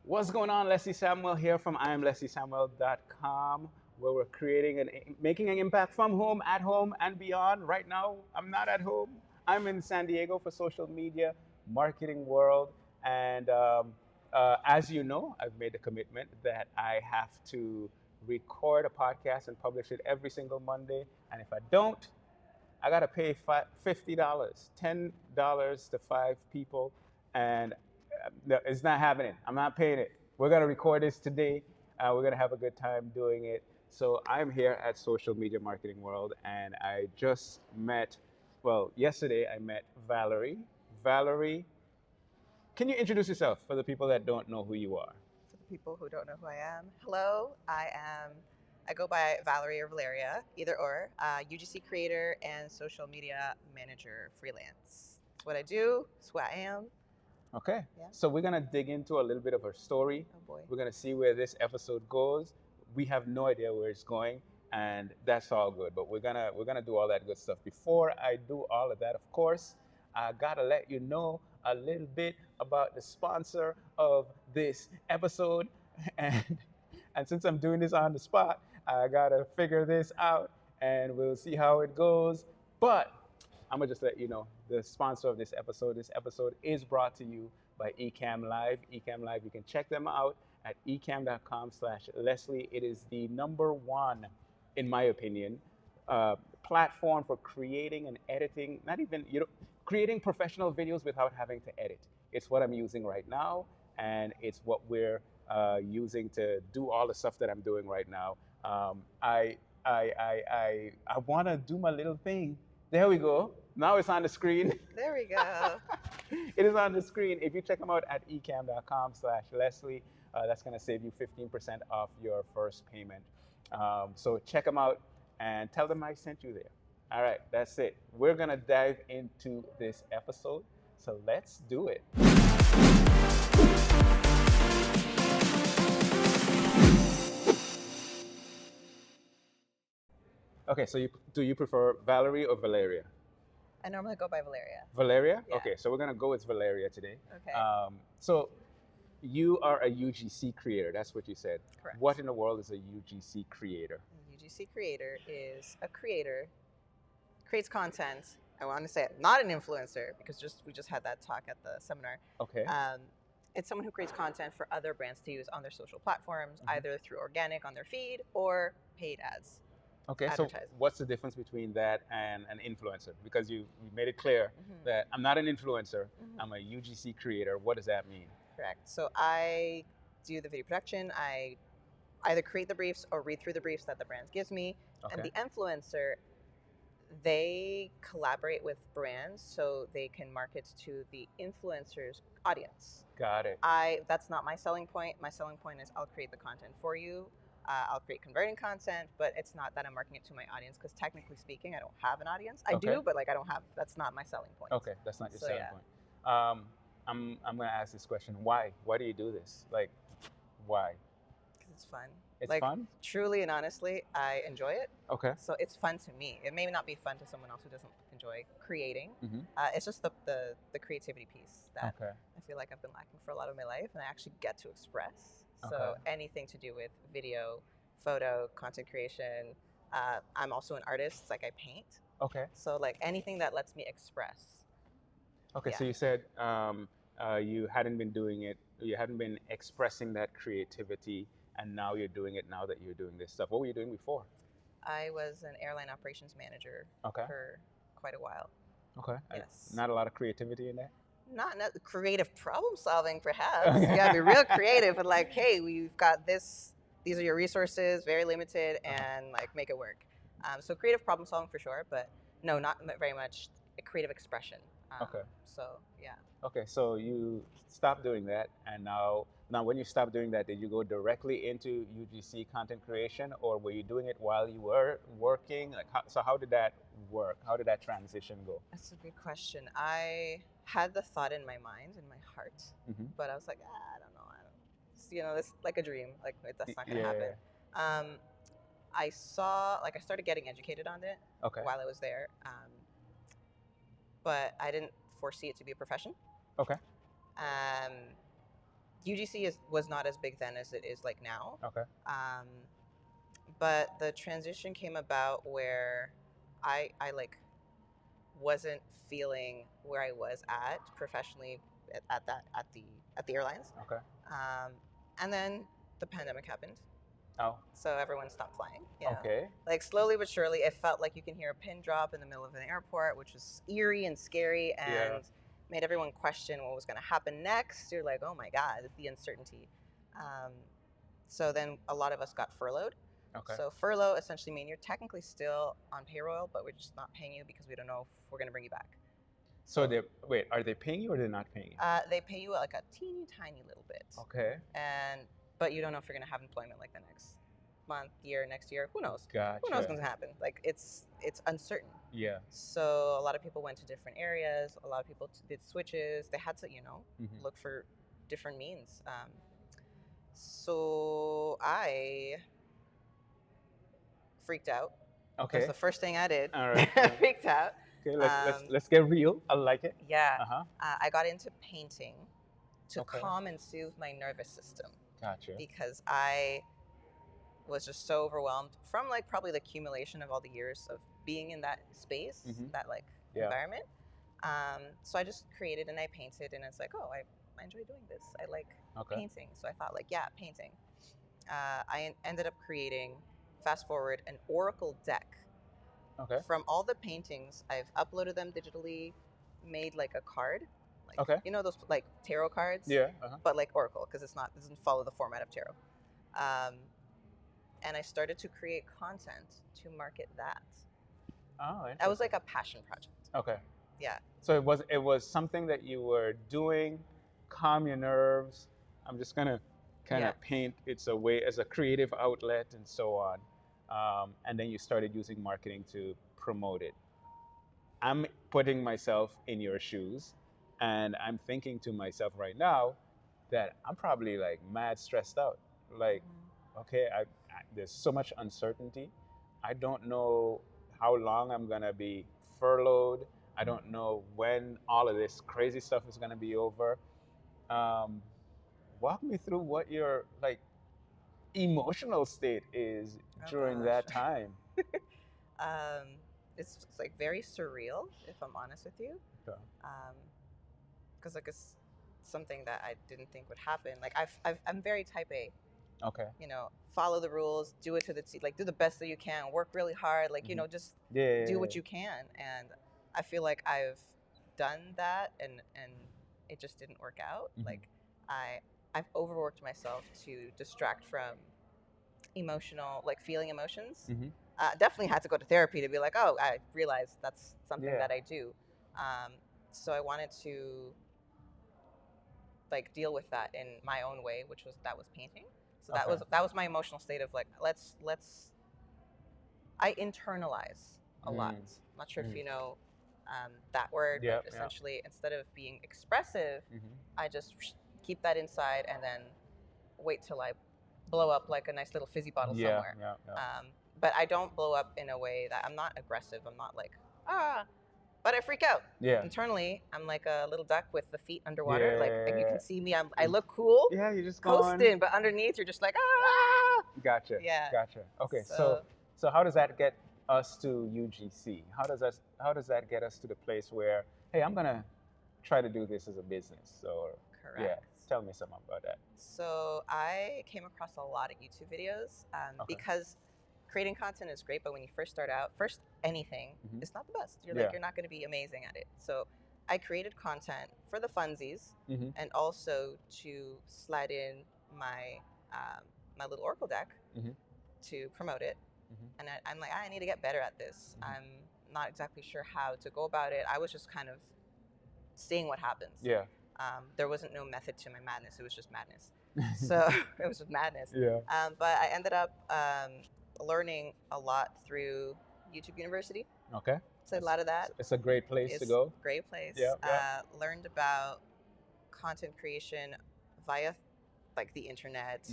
What's going on? Leslie Samuel here from IamLeslieSamuel.com, where we're making an impact from home, at home, and beyond. Right now, I'm not at home. I'm in San Diego for social media, marketing world, and as you know, I've made a commitment that I have to record a podcast and publish it every single Monday. And if I don't, I gotta pay $50, $10 to five people, and no, it's not happening. I'm not paying it. We're gonna record this today. We're gonna have a good time doing it. So I'm here at Social Media Marketing World, and I just met. Well, yesterday I met Valerie. Valerie, can you introduce yourself for the people that don't know who you are? For the people who don't know who I am, hello, I go by Valerie or Valeria, either or, UGC creator and social media manager freelance. It's what I do, it's who I am. Okay. Yeah. So we're gonna dig into a little bit of her story. Oh boy. We're gonna see where this episode goes. We have no idea where it's going, and that's all good. But we're gonna do all that good stuff. Before I do all of that, of course, I gotta let you know a little bit about the sponsor of this episode, and since I'm doing this on the spot, I gotta figure this out, and we'll see how it goes. But I'm gonna just let you know the sponsor of this episode. This episode is brought to you by Ecamm Live. Ecamm Live, you can check them out at ecamm.com/Leslie. It is the number one, in my opinion, platform for creating and editing, not even, creating professional videos without having to edit. It's what I'm using right now, and it's what we're using to do all the stuff that I'm doing right now. I want to do my little thing. There we go. Now it's on the screen. There we go. It is on the screen. If you check them out at ecamm.com/Leslie, that's going to save you 15% off your first payment. So check them out and tell them I sent you there. All right, that's it. We're going to dive into this episode. So let's do it. Okay, so do you prefer Valerie or Valeria? I normally go by Valeria. Valeria? Yeah. Okay, so we're gonna go with Valeria today. Okay. So you are a UGC creator. That's what you said. Correct. What in the world is a UGC creator? A UGC creator is a creator, creates content. I want to say it, not an influencer, because we just had that talk at the seminar. Okay. It's someone who creates content for other brands to use on their social platforms, either through organic on their feed or paid ads. Okay, so what's the difference between that and an influencer? Because you made it clear that I'm not an influencer, I'm a UGC creator. What does that mean? Correct. So I do the video production. I either create the briefs or read through the briefs that the brand gives me. Okay. And the influencer, they collaborate with brands so they can market to the influencer's audience. Got it. That's not my selling point. My selling point is I'll create the content for you. I'll create converting content, but it's not that I'm marketing it to my audience, because technically speaking, I don't have an audience. I do, but like that's not my selling point. Okay, that's not your selling point. I'm gonna ask this question. Why? Why do you do this? Like, why? Because it's fun. It's like, fun? Truly and honestly, I enjoy it. Okay. So it's fun to me. It may not be fun to someone else who doesn't enjoy creating. It's just the creativity piece that I feel like I've been lacking for a lot of my life, and I actually get to express. So anything to do with video, photo, content creation. I'm also an artist, like I paint. Okay. So like anything that lets me express. Okay, so you said you hadn't been doing it, you hadn't been expressing that creativity, and now you're doing it now that you're doing this stuff. What were you doing before? I was an airline operations manager for quite a while. Okay. Yes. Not a lot of creativity in there? Not creative problem solving, perhaps. You gotta be real creative, but like, hey, we've got this. These are your resources, very limited, and like make it work. So creative problem solving for sure, but no, not very much creative expression. So yeah. Okay, so you stopped doing that, and now when you stopped doing that, did you go directly into UGC content creation, or were you doing it while you were working? Like, how did that work? How did that transition go? That's a good question. I had the thought in my mind, in my heart, but I was like, I don't know. It's like a dream. Like that's not gonna happen. I started getting educated on it while I was there, but I didn't foresee it to be a profession. Okay. UGC was not as big then as it is like now. Okay. But the transition came about where I like wasn't feeling where I was at professionally at the airlines. Okay. And then the pandemic happened. Oh. So everyone stopped flying. Yeah. Okay. Like slowly but surely, it felt like you can hear a pin drop in the middle of an airport, which was eerie and scary and made everyone question what was going to happen next. You're like, oh my God, it's the uncertainty. So then a lot of us got furloughed. Okay. So furlough essentially means you're technically still on payroll, but we're just not paying you because we don't know if we're going to bring you back. So are they paying you or they're not paying you? They pay you like a teeny tiny little bit. Okay. But you don't know if you're going to have employment like the next month, year, next year. Who knows? Gotcha. Who knows what's going to happen? Like it's uncertain. Yeah. So a lot of people went to different areas. A lot of people did switches. They had to, look for different means. So I freaked out. Okay. That's the first thing I did. All right. Freaked out. Okay, let's get real. I like it. Yeah. I got into painting to calm and soothe my nervous system. Gotcha. Because I was just so overwhelmed from like probably the accumulation of all the years of being in that space, that like environment. So I just created and I painted, and it's like, oh, I enjoy doing this. I like painting. So I thought like, yeah, painting. I ended up creating, fast forward, an oracle deck. Okay. From all the paintings, I've uploaded them digitally, made like a card. Like, you know those like tarot cards? Yeah. But like oracle, because it doesn't follow the format of tarot. And I started to create content to market that. Oh, that was like a passion project. Okay. Yeah. So it was something that you were doing, calm your nerves. I'm just gonna kind of paint. It's a way as a creative outlet and so on. And then you started using marketing to promote it. I'm putting myself in your shoes, and I'm thinking to myself right now that I'm probably like mad stressed out. Like, okay, there's so much uncertainty. I don't know how long I'm gonna be furloughed. I don't know when all of this crazy stuff is gonna be over. Walk me through what your like emotional state is during that time. It's like very surreal, if I'm honest with you. Okay. Because like it's something that I didn't think would happen. Like I'm very type A. Okay. Follow the rules, do it to the T, like do the best that you can, work really hard, like just do what you can. And I feel like I've done that, and it just didn't work out. Like I've overworked myself to distract from feeling emotions. Definitely had to go to therapy to be like, oh, I realized that's something that I do. So I wanted to like deal with that in my own way, which was painting. So that was my emotional state of like, let's I internalize a lot. Not sure if you know that word, but essentially instead of being expressive, I just keep that inside and then wait till I blow up like a nice little fizzy bottle somewhere. But I don't blow up in a way that I'm not aggressive. I'm not like, but I freak out. Yeah. Internally, I'm like a little duck with the feet underwater. Yeah. Like you can see me, I look cool. Yeah, you're just coasting, but underneath you're just like, ah. Gotcha. Yeah. Gotcha. Okay, so how does that get us to UGC? How does that get us to the place where, hey, I'm gonna try to do this as a business? So correct. Yeah. Tell me something about that. So I came across a lot of YouTube videos because creating content is great, but when you first start out, anything, it's not the best. You're not going to be amazing at it. So I created content for the funsies and also to slide in my my little oracle deck to promote it. And I'm like, I need to get better at this. I'm not exactly sure how to go about it. I was just kind of seeing what happens. Yeah. There wasn't no method to my madness. It was just madness. So it was just madness. Yeah. But I ended up learning a lot through YouTube University. Okay. So a lot of that. It's a great place to go. Great place. Yeah. Learned about content creation via like the internet,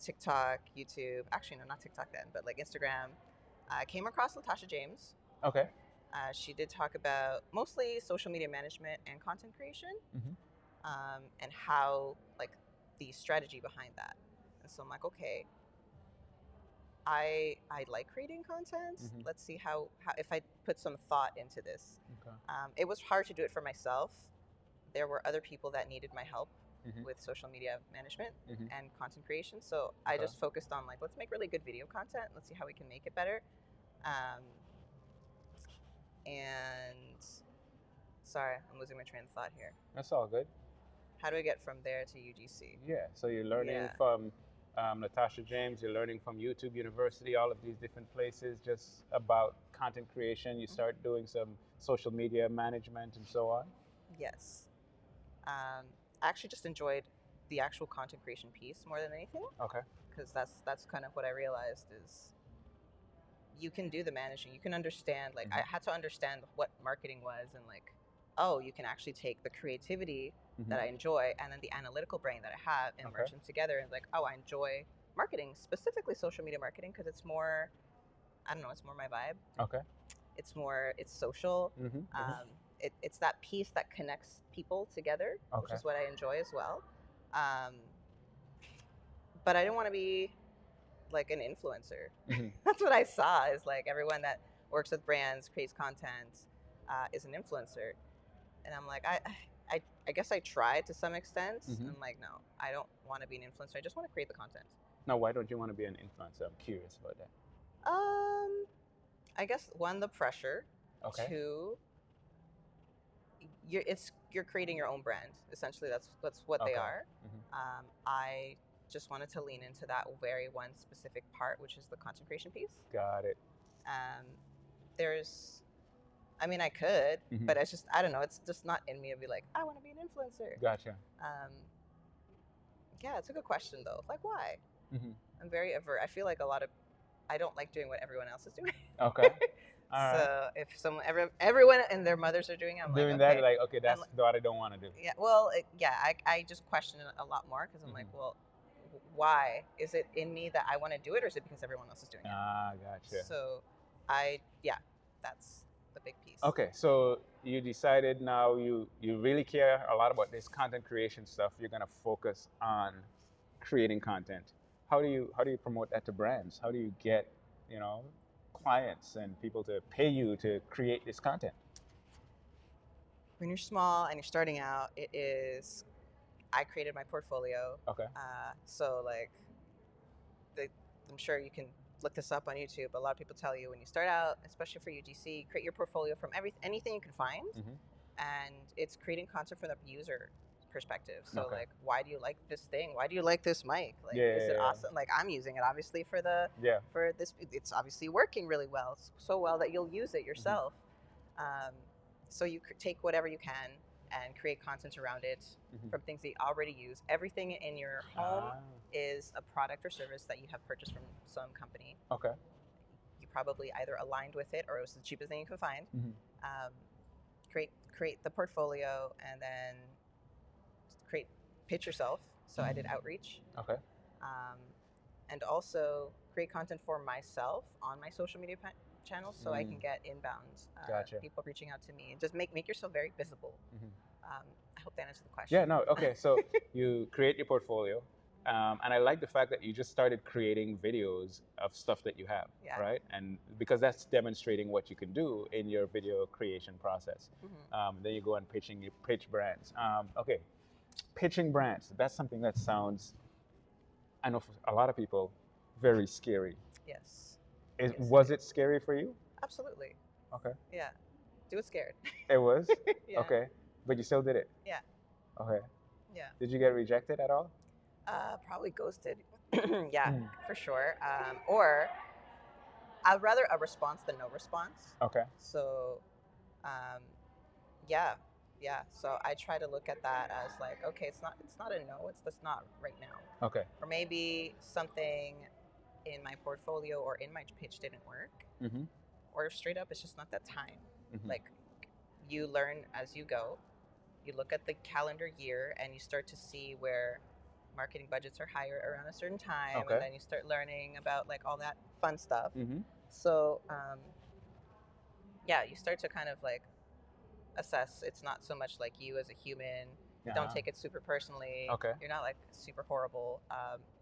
TikTok, YouTube. Actually, no, not TikTok then, but like Instagram. I came across Latasha James. Okay. She did talk about mostly social media management and content creation. and how, like, the strategy behind that. And so I'm like, okay, I like creating content. Let's see how if I put some thought into this. Okay. It was hard to do it for myself. There were other people that needed my help with social media management and content creation. So I just focused on, like, let's make really good video content. Let's see how we can make it better. And sorry, I'm losing my train of thought here. That's all good. How do we get from there to UGC? Yeah, so you're learning from Natasha James, you're learning from YouTube University, all of these different places, just about content creation. You start doing some social media management and so on. Yes. I actually just enjoyed the actual content creation piece more than anything. Okay. Because that's kind of what I realized is you can do the managing. You can understand, like, I had to understand what marketing was, and, like, oh, you can actually take the creativity that I enjoy and then the analytical brain that I have and merge them together, and, like, oh, I enjoy marketing, specifically social media marketing, because it's more, I don't know, it's more my vibe. Okay. It's social. It's that piece that connects people together, which is what I enjoy as well. But I didn't want to be like an influencer. That's what I saw, is like everyone that works with brands, creates content, is an influencer. And I'm like, I guess I tried to some extent. I'm like, no, I don't want to be an influencer. I just want to create the content. Now, why don't you want to be an influencer? I'm curious about that. I guess, one, the pressure. Okay. Two, you're creating your own brand. Essentially, that's what they are. I just wanted to lean into that very one specific part, which is the content creation piece. Got it. I mean, I could, but it's just, I don't know, it's just not in me to be like, I want to be an influencer. Gotcha. Yeah, it's a good question though. Like, why? I'm very avert. I feel like I don't like doing what everyone else is doing. Okay. All so right. If everyone and their mothers are doing it, I'm doing like, okay. that, like, okay, that's what I don't want to do. Yeah, well, I just question it a lot more, because I'm like, well, why? Is it in me that I want to do it, or is it because everyone else is doing it? Ah, gotcha. So that's the big piece. Okay, so you decided now you really care a lot about this content creation stuff. You're gonna focus on creating content. How do you promote that to brands? How do you get, clients and people to pay you to create this content? When you're small and you're starting out, I created my portfolio. Okay. So, like, I'm sure you can look this up on YouTube. A lot of people tell you, when you start out, especially for UGC, create your portfolio from anything you can find, and it's creating content from the user perspective. So, like, why do you like this thing? Why do you like this mic? Like, is it awesome? Like, I'm using it obviously for this. It's obviously working really well, so well that you'll use it yourself. So you take whatever you can and create content around it from things that you already use. Everything in your home is a product or service that you have purchased from some company. Okay. You probably either aligned with it, or it was the cheapest thing you could find. Create the portfolio, and then pitch yourself. So I did outreach. Okay. And also create content for myself on my social media channels, so I can get inbounds, people reaching out to me, and just make yourself very visible. I hope that answers the question. Yeah, no, okay. So you create your portfolio, and I like the fact that you just started creating videos of stuff that you have, right? And because that's demonstrating what you can do in your video creation process. Then you go and pitch brands. Okay, pitching brands, that's something that sounds, I know for a lot of people, very scary. Yes. Was it scary for you? Absolutely. Okay. Yeah. Do it scared. It was? Yeah. Okay. But you still did it? Yeah. Okay. Yeah. Did you get rejected at all? Probably ghosted. Yeah, for sure. Or I'd rather a response than no response. Okay. So, yeah. So I try to look at that as like, okay, it's not a no, it's just not right now. Okay. Or maybe something in my portfolio or in my pitch didn't work, or straight up, it's just not that time. Like, you learn as you go. You look at the calendar year and you start to see where marketing budgets are higher around a certain time, and then you start learning about, like, all that fun stuff. So you start to kind of, like, assess. It's not so much like you as a human. Don't take it super personally. Okay. You're not like super horrible.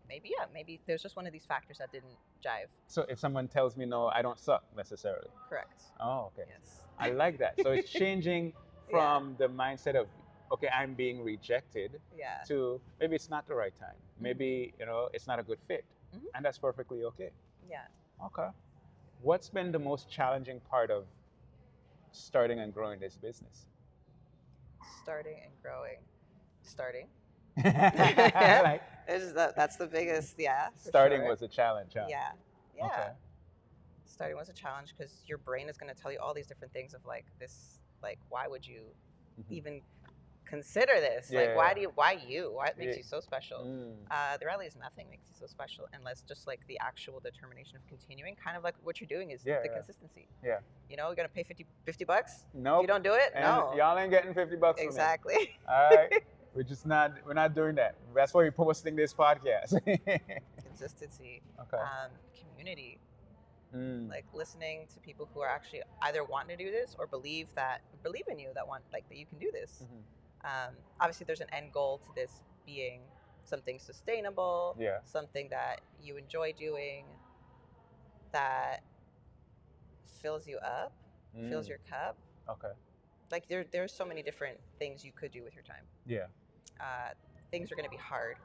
Maybe there's just one of these factors that didn't jive. So if someone tells me no, I don't suck necessarily. Correct. Oh, okay. Yes. I like that. So it's changing from the mindset of, okay, I'm being rejected, to maybe it's not the right time. Maybe, it's not a good fit. And that's perfectly okay. Yeah. Okay. What's been the most challenging part of starting and growing this business? Starting and growing. Starting. Like, That's the biggest, starting was a challenge, huh? Yeah. Yeah. Okay. Starting was a challenge because your brain is going to tell you all these different things of like this, like, why would you even consider this? Like, why you? Why it makes you so special? There really is nothing makes you so special unless just like the actual determination of continuing, kind of like what you're doing is the consistency. Yeah. You're going to pay $50 bucks? Nope. If you don't do it, And no. y'all ain't getting $50 from me. Exactly. All right. We're not doing that. That's why we're posting this podcast. Consistency. Okay. Community. Like listening to people who are actually either wanting to do this or believe in you, that you can do this. Obviously there's an end goal to this being something sustainable, something that you enjoy doing, that fills you up, fills your cup. Okay. Like there's so many different things you could do with your time. Yeah. Things are going to be hard,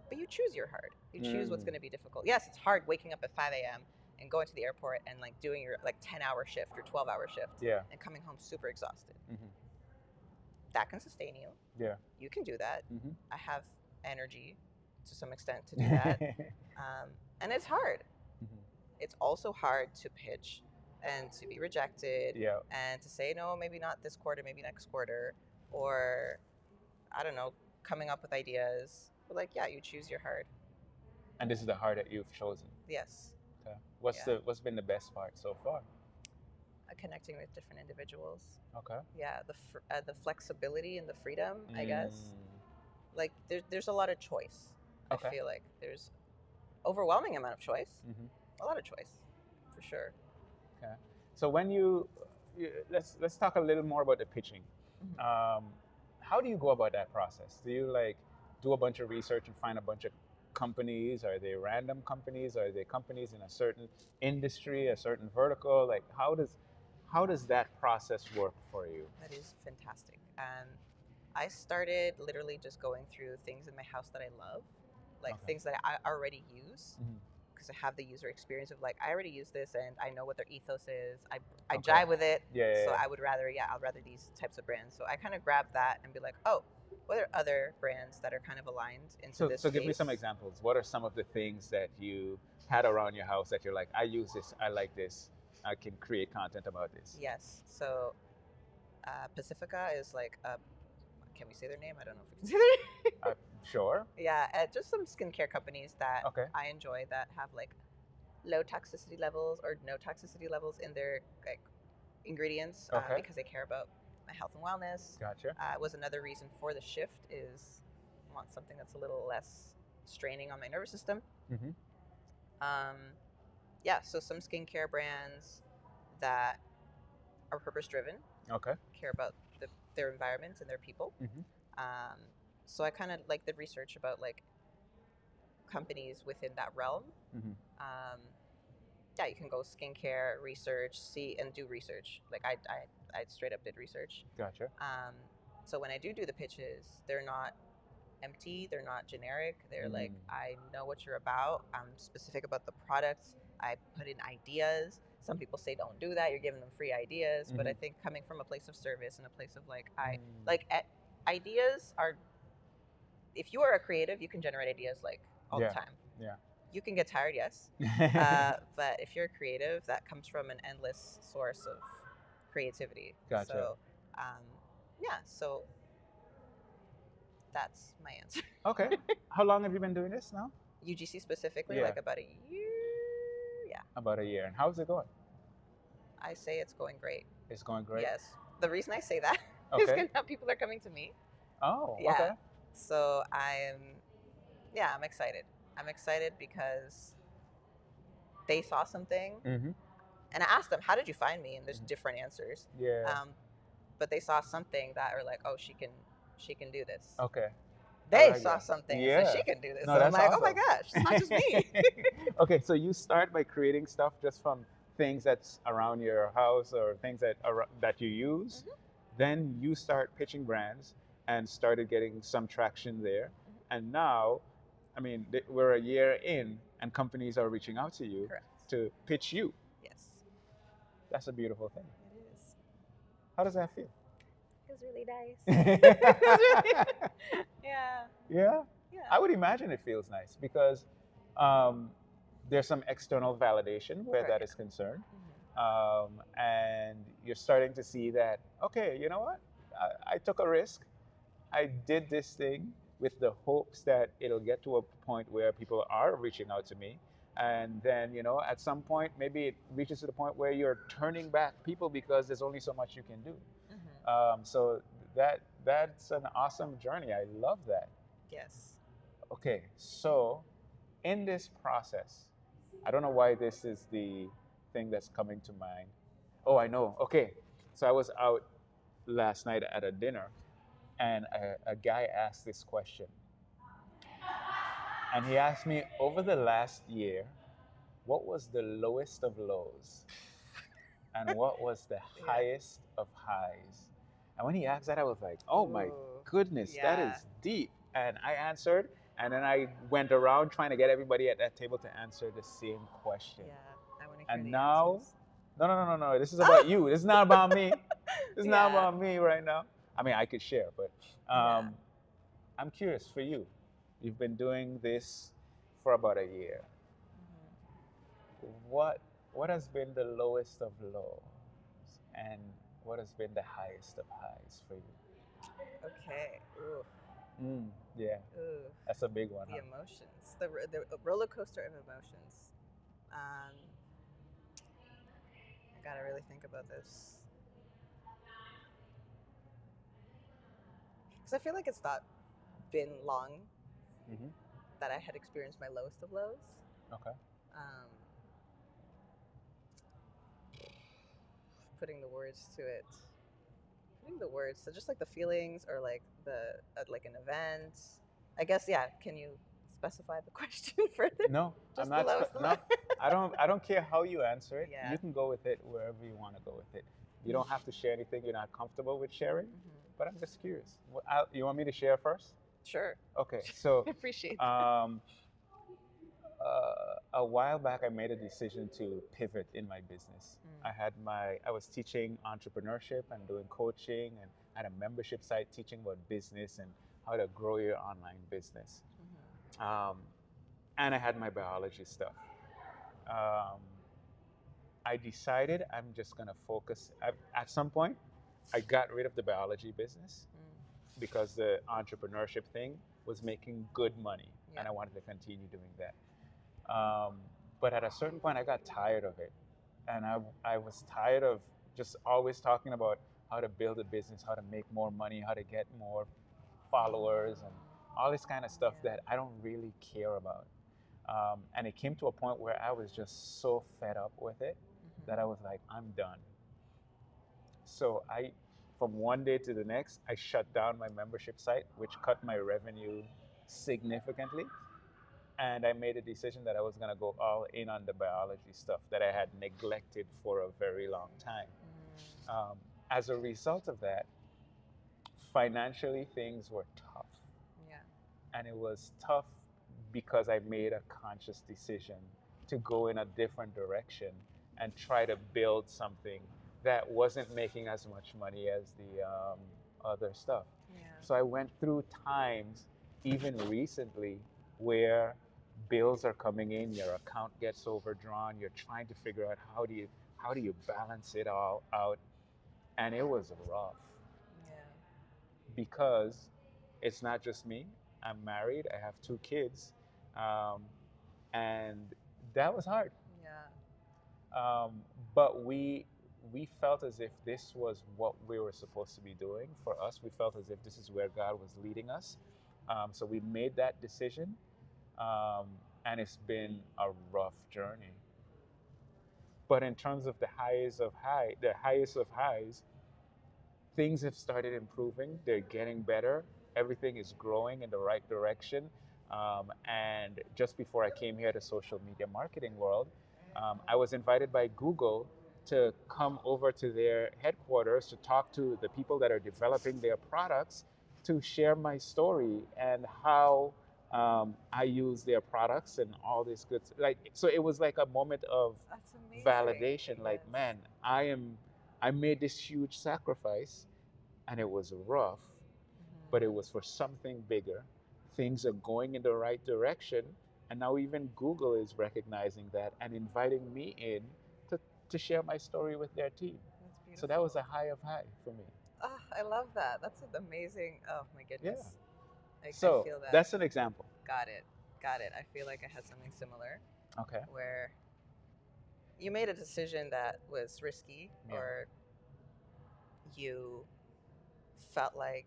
but you choose your hard. You choose what's going to be difficult. Yes, it's hard waking up at 5 a.m. and going to the airport and like doing your like 10-hour shift or 12-hour shift. Yeah. And coming home super exhausted. That can sustain you. Yeah. You can do that. I have energy to some extent to do that. And it's hard. It's also hard to pitch and to be rejected. Yeah. And to say, no, maybe not this quarter, maybe next quarter. Or, I don't know, coming up with ideas. But like, yeah, you choose your hard. And this is the hard that you've chosen. Yes. Okay. What's been the best part so far? Connecting with different individuals. Okay. Yeah, the flexibility and the freedom, I guess. Like there's a lot of choice. Okay. I feel like there's overwhelming amount of choice. A lot of choice, for sure. Okay. So when let's talk a little more about the pitching. How do you go about that process? Do you like do a bunch of research and find a bunch of companies? Are they random companies? Are they companies in a certain industry, a certain vertical? Like how does that process work for you? That is fantastic. I started literally just going through things in my house that I love, like things that I already use, because I have the user experience of like I already use this and I know what their ethos is. I jive with it. So I would rather I'd rather these types of brands. So I kind of grab that and be like, oh, what are other brands that are kind of aligned into this? So give me some examples. What are some of the things that you had around your house that you're like, I use this, I like this, I can create content about this? Yes. So Pacifica is like can we say their name? I don't know if we can say their name. Sure. Yeah, just some skincare companies that I enjoy that have like low toxicity levels or no toxicity levels in their like ingredients because they care about my health and wellness. Gotcha. Was another reason for the shift is I want something that's a little less straining on my nervous system. Yeah, so some skincare brands that are purpose driven. Care about their environment and their people. So I kind of like the research about like companies within that realm. Yeah, you can go skincare research, see and do research. Like I straight up did research. Gotcha. So when I do the pitches, they're not empty, they're not generic. They're like, I know what you're about. I'm specific about the products. I put in ideas. Some people say don't do that. You're giving them free ideas. But I think coming from a place of service and a place of like, ideas are, if you are a creative, you can generate ideas like all the time. Yeah. You can get tired, yes. But if you're a creative, that comes from an endless source of creativity. Gotcha. So, yeah, so that's my answer. Okay. How long have you been doing this now? UGC specifically, like about a year. Yeah. About a year. And how's it going? I say it's going great. It's going great? Yes. The reason I say that is because now people are coming to me. Oh, yeah. Okay. So I'm excited. I'm excited because they saw something. And I asked them, how did you find me? And there's different answers. Yeah. But they saw something that are like, oh, she can she can do this. Okay. They like saw that. something and said Yeah. she can do this. No, And I'm that's like, oh my awesome. gosh, it's not just me. Okay, so you start by creating stuff just from things that's around your house or things that you use. Then you start pitching brands and started getting some traction there. And now, I mean, we're a year in, and companies are reaching out to you Correct. to pitch you. Yes, That's a beautiful thing. it is. How does that feel? It's really nice. Yeah. Yeah, Yeah. I would imagine it feels nice because um, there's some external validation where Right. that is concerned. And you're starting to see that, okay, you know what? I took a risk. I did this thing with the hopes that it'll get to a point where people are reaching out to me. And then, at some point, maybe it reaches to the point where you're turning back people because there's only so much you can do. So that's an awesome journey. I love that. Yes. Okay, so in this process, I don't know why this is the thing that's coming to mind. Oh, I know. Okay, so I was out last night at a dinner, and a guy asked this question. And he asked me, over the last year, what was the lowest of lows? And what was the highest of highs? And when he asked that, I was like, oh my goodness, that is deep. And I answered, and then I went around trying to get everybody at that table to answer the same question. Yeah, I want to hear And the now, answers. no, this is about you. This is not about me. This is not Yeah. about me right now. I mean, I could share, but I'm curious for you. You've been doing this for about a year. What what has been the lowest of lows, and what has been the highest of highs for you? Okay. Ooh. Yeah, Ooh. that's a big one. The emotions, the roller coaster of emotions. I gotta really think about this because I feel like it's not been long that I had experienced my lowest of lows. Okay. Um, putting the words to it, putting the words so just like the feelings or like the like an event. I guess Can you specify the question further? No, Just I'm not. the lowest. No, I don't. I don't care how you answer it. Yeah. You can go with it wherever you want to go with it. You don't have to share anything you're not comfortable with sharing. But I'm just curious. You want me to share first? Sure. Okay. So, Appreciate. a while back, I made a decision to pivot in my business. I was teaching entrepreneurship and doing coaching, and I had a membership site teaching about business and how to grow your online business. And I had my biology stuff. Um, I decided I'm just going to focus. At some point, I got rid of the biology business because the entrepreneurship thing was making good money, and I wanted to continue doing that. But at a certain point, I got tired of it. And I was tired of just always talking about how to build a business, how to make more money, how to get more followers, and all this kind of stuff that I don't really care about. And it came to a point where I was just so fed up with it that I was like, I'm done. So from one day to the next, I shut down my membership site, which cut my revenue significantly. And I made a decision that I was going to go all in on the biology stuff that I had neglected for a very long time. As a result of that, financially, things were tough. Yeah. And it was tough because I made a conscious decision to go in a different direction and try to build something that wasn't making as much money as the other stuff. Yeah. So I went through times, even recently, where bills are coming in, your account gets overdrawn, you're trying to figure out how do you balance it all out, and it was rough. Yeah. Because it's not just me. I'm married. I have 2 kids, um, and that was hard. Yeah. But we felt as if this was what we were supposed to be doing. For us, we felt as if this is where God was leading us. So we made that decision, um, and it's been a rough journey. But in terms of the highest of highs, things have started improving. They're getting better. Everything is growing in the right direction. And just before I came here to social media marketing world, I was invited by Google to come over to their headquarters to talk to the people that are developing their products to share my story and how I use their products and all this good like so it was like a moment of validation like man I made this huge sacrifice and it was rough but it was for something bigger. Things are going in the right direction and now even Google is recognizing that and inviting me in to, to share my story with their team. So that was a high of high for me. Oh, I love that. That's an amazing. Oh my goodness. Yeah. So I feel that. that's an example. Got it. Got it. I feel like I had something similar. Okay. Where you made a decision that was risky, or you felt like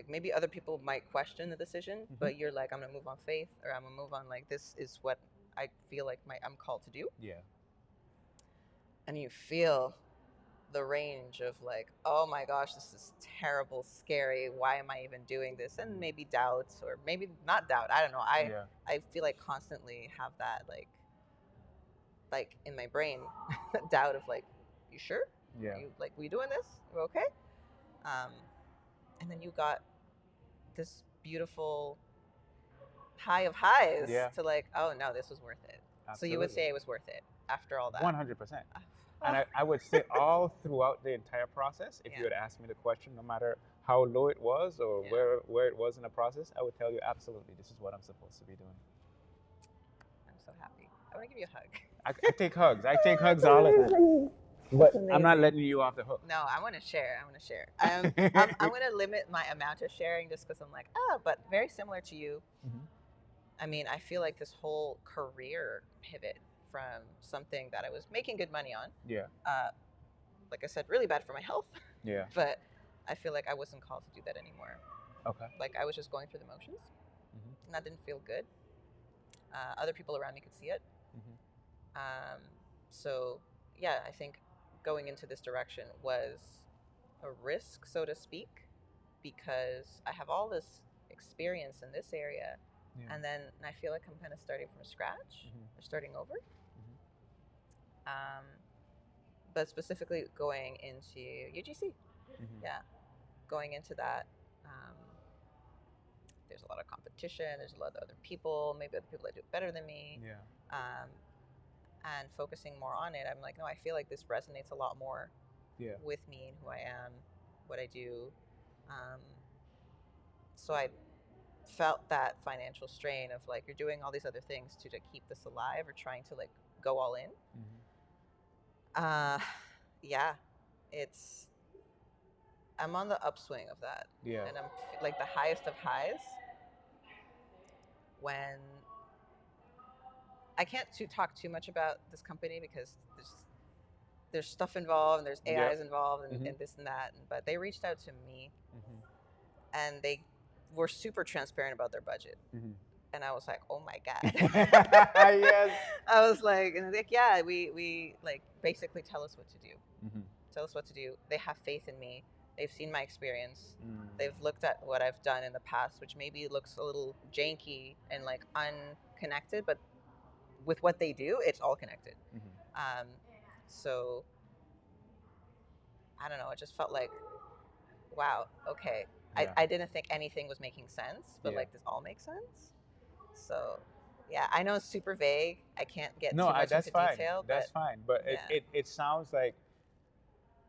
maybe other people might question the decision, but you're like, I'm gonna move on faith, or I'm gonna move on like this is what I feel like I'm called to do. Yeah. And you feel the range of like, oh my gosh, this is terrible, scary. Why am I even doing this? And maybe doubts, or maybe not doubt. I don't know. I feel like constantly have that like in my brain doubt of like, you sure? Yeah. Like, we doing this? We're okay? And then you got this beautiful high of highs to like, oh no, this was worth it. Absolutely. So you would say it was worth it after all that? 100%. And I would say all throughout the entire process, if you had asked me the question, no matter how low it was or where it was in the process, I would tell you absolutely, this is what I'm supposed to be doing. I'm so happy. I want to give you a hug. I take hugs. I take hugs all the time. But I'm not letting you off the hook. No, I want to share. I want to share. I'm going to limit my amount of sharing just because I'm like, but very similar to you. I mean, I feel like this whole career pivot from something that I was making good money on. Yeah. Like I said, really bad for my health. Yeah. But I feel like I wasn't called to do that anymore. Okay. Like I was just going through the motions, and that didn't feel good. Other people around me could see it. So yeah, I think going into this direction was a risk, so to speak, because I have all this experience in this area, and then I feel like I'm kind of starting from scratch or starting over. But specifically going into UGC, going into that, there's a lot of competition. There's a lot of other people, maybe other people that do it better than me. And focusing more on it, I'm like, no, I feel like this resonates a lot more with me and who I am, what I do. So I felt that financial strain of like, you're doing all these other things to keep this alive or trying to like go all in. Yeah, I'm on the upswing of that. Yeah. And I'm like the highest of highs when I can't talk too much about this company because there's stuff involved and there's AIs involved and this and that. But they reached out to me and they were super transparent about their budget. And I was like, oh my God. Yes. I was like, and they're like, yeah, we like basically tell us what to do. Tell us what to do. They have faith in me. They've seen my experience. They've looked at what I've done in the past, which maybe looks a little janky and like unconnected, but with what they do, it's all connected. So I don't know. It just felt like, wow, okay. Yeah. I didn't think anything was making sense, but like this all makes sense. So yeah, I know it's super vague. I can't get too much into detail. That's fine. But it sounds like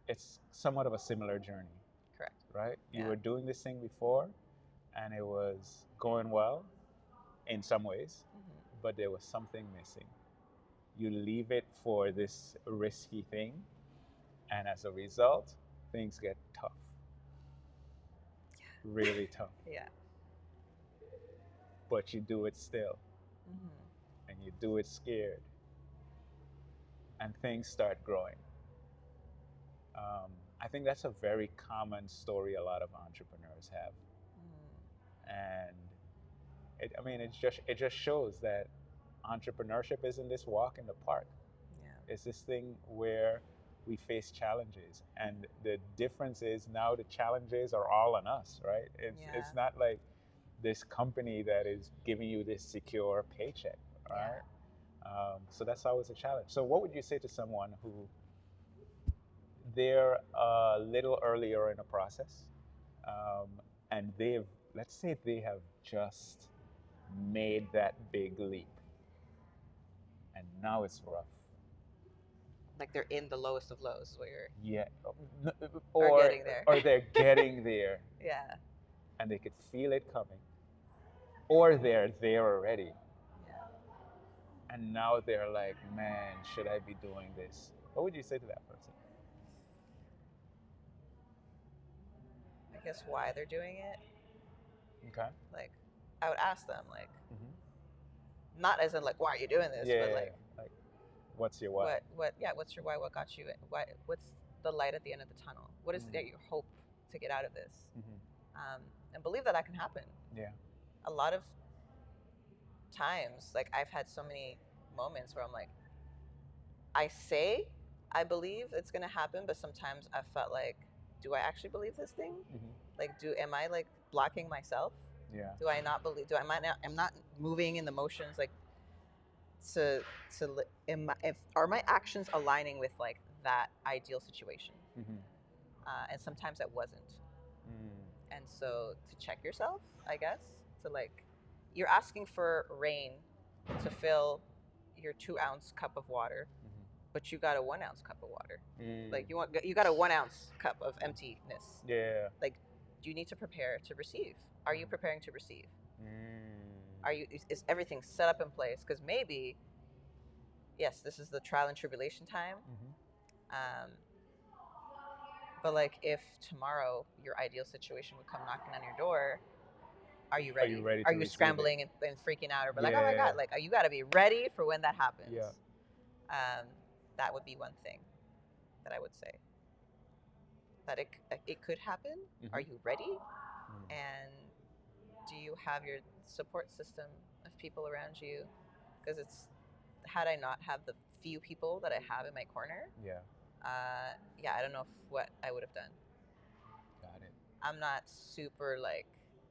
it's somewhat of a similar journey. Correct. Right? You were doing this thing before and it was going well in some ways, but there was something missing. You leave it for this risky thing, and as a result, things get tough. Really tough. Yeah. But you do it still. And you do it scared. And things start growing. I think that's a very common story a lot of entrepreneurs have. And it just shows that entrepreneurship isn't this walk in the park. Yeah. It's this thing where we face challenges, and the difference is now the challenges are all on us, right? It's not like this company that is giving you this secure paycheck, right? So that's always a challenge. So what would you say to someone who they're a little earlier in a process, um, and let's say they have just made that big leap, and now it's rough. Like they're in the lowest of lows, where Yeah, or getting there, or they're getting there, yeah, and they could feel it coming, or they're there already, and now they're like, man, should I be doing this? What would you say to that person? I guess why they're doing it. Okay. Like, I would ask them, like, not as in like, why are you doing this, but like, what's your why? What's your why? What got you? What's the light at the end of the tunnel? What is it you hope to get out of this? And believe that can happen. Yeah. A lot of times, like, I've had so many moments where I'm like, I say I believe it's gonna happen, but sometimes I felt like, do I actually believe this thing? Like, am I like blocking myself? Yeah. Do I not believe? I'm not moving in the motions, like, are my actions aligning with like that ideal situation? And sometimes it wasn't. And so to check yourself, I guess, to like, you're asking for rain to fill your 2-ounce cup of water, but you got a 1-ounce cup of water. Like, you got a 1-ounce cup of emptiness. Yeah. Like, do you need to prepare to receive? Are you preparing to receive? Is everything set up in place? Because maybe, yes, this is the trial and tribulation time. But like, if tomorrow your ideal situation would come knocking on your door, are you ready? Are you scrambling and freaking out, or like, oh my God, like, you got to be ready for when that happens? Yeah. That would be one thing that I would say. That it could happen. Are you ready? And do you have your support system of people around you? Because had I not have the few people that I have in my corner, I don't know what I would have done. Got it. I'm not super like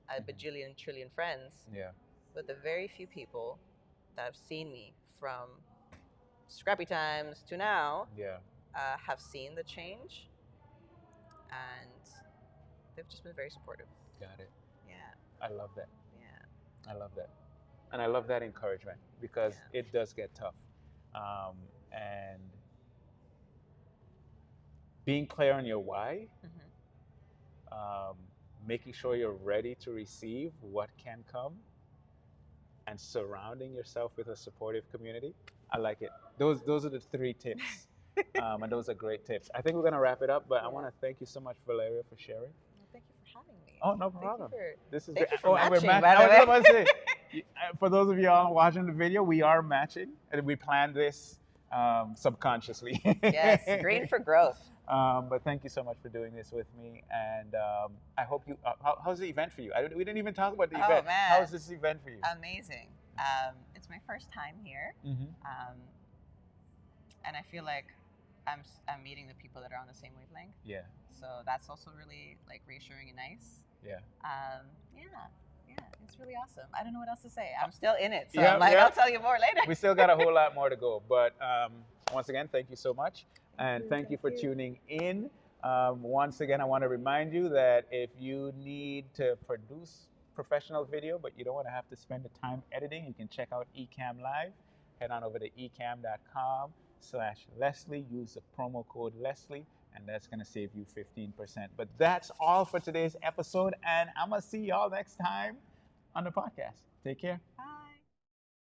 a bajillion trillion friends. Yeah. But the very few people that have seen me from scrappy times to now, have seen the change, and they've just been very supportive. Got it. Yeah. I love that. Yeah. I love that. And I love that encouragement, because it does get tough. And being clear on your why, making sure you're ready to receive what can come, and surrounding yourself with a supportive community. I like it. Those are the 3 tips. And those are great tips. I think we're going to wrap it up, but I want to thank you so much, Valeria, for sharing. Well, thank you for having me. Oh, no problem. Thank you for and matching, we're by the way. For those of you all watching the video, we are matching, and we planned this subconsciously. Yes, green for growth. But thank you so much for doing this with me, and I hope you. How's the event for you? We didn't even talk about the event. Man. How's this event for you? Amazing. It's my first time here, and I feel like I'm meeting the people that are on the same wavelength. Yeah. So that's also really like reassuring and nice. Yeah. Yeah, it's really awesome. I don't know what else to say. I'm still in it, so I'll tell you more later. We still got a whole lot more to go, but once again, thank you so much, and thank you for tuning in. Once again, I want to remind you that if you need to produce professional video, but you don't want to have to spend the time editing, you can check out Ecamm Live. Head on over to ecamm.com/Leslie. Use the promo code Leslie, and that's going to save you 15%. But that's all for today's episode, and I'm going to see y'all next time on the podcast. Take care. Bye.